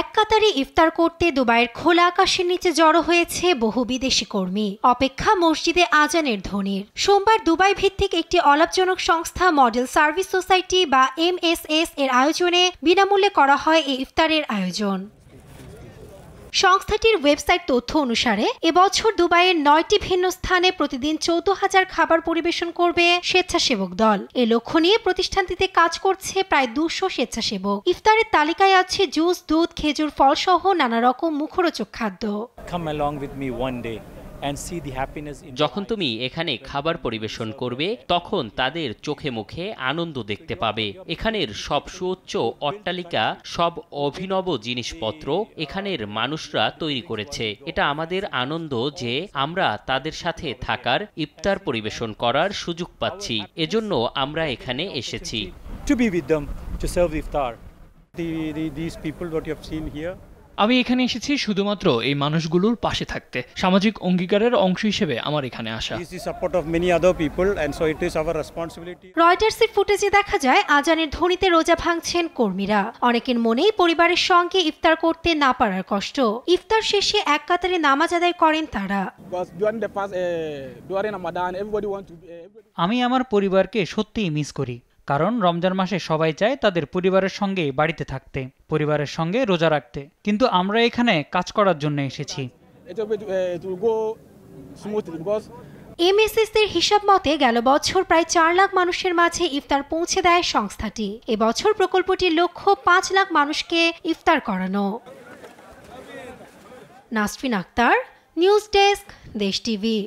এক কাতারে ইফতার করতে দুবাইয়ের খোলা আকাশের নিচে জড়ো হয়েছে বহু বিদেশি কর্মী। অপেক্ষা মসজিদে আজানের ধ্বনির। সোমবার দুবাই ভিত্তিক একটি অলাভজনক সংস্থা মডেল সার্ভিস সোসাইটি বা MSS এর আয়োজনে বিনামূল্যে করা হয় এই ইফতারের আয়োজন। সংস্থাটির ওয়েবসাইট তথ্য অনুসারে এবছর দুবাইয়ের 9টি ভিন্ন স্থানে প্রতিদিন 14,000 খাবার পরিবেশন করবে স্বেচ্ছাসেবক দল। এ লক্ষ্য নিয়ে প্রতিষ্ঠানটিতে কাজ করছে প্রায় 200 স্বেচ্ছাসেবক। ইফতারের তালিকায় আছে জুস, দুধ, খেজুর ফল সহ নানা রকম মুখরোচক খাদ্য। যখন তুমি এখানে খাবার পরিবেশন করবে তখন তাদের চোখে মুখে আনন্দ দেখতে পাবে। এখানের সব সুউচ্চ অট্টালিকা, সব অভিনব জিনিসপত্র এখানের মানুষরা তৈরি করেছে। এটা আমাদের আনন্দ যে আমরা তাদের সাথে থাকার, ইফতার পরিবেশন করার সুযোগ পাচ্ছি। এজন্য আমরা এখানে এসেছি। আমি এখানে এসেছি শুধুমাত্র এই মানুষগুলোর পাশে থাকতে। সামাজিক অঙ্গীকারের অংশ হিসেবে আমার এখানে আসা। রয়টার্সের ফুটেজে দেখা যায় আজানের ধ্বনিতে রোজা ভাঙছেন কর্মীরা। অনেকের মনেই পরিবারের সঙ্গে ইফতার করতে না পারার কষ্ট। ইফতার শেষে এক কাতারে নামাজ আদায় করেন তারা। আমি আমার পরিবারকে সত্যিই মিস করি, কারণ রমজান মাসে সবাই চায় তাদের পরিবারের সঙ্গে বাড়িতে থাকতে, পরিবারের সঙ্গে রোজা রাখতে, কিন্তু আমরা এখানে কাজ করার জন্য এসেছি। MSS এর হিসাব মতে গেল বছর প্রায় 4 লাখ মানুষের মাঝে ইফতার পৌঁছে দেয় সংস্থাটি। এবছর প্রকল্পটির লক্ষ্য 5 লাখ মানুষকে ইফতার করানো। নাসরিন আক্তার, নিউজ ডেস্ক, দেশ টিভি।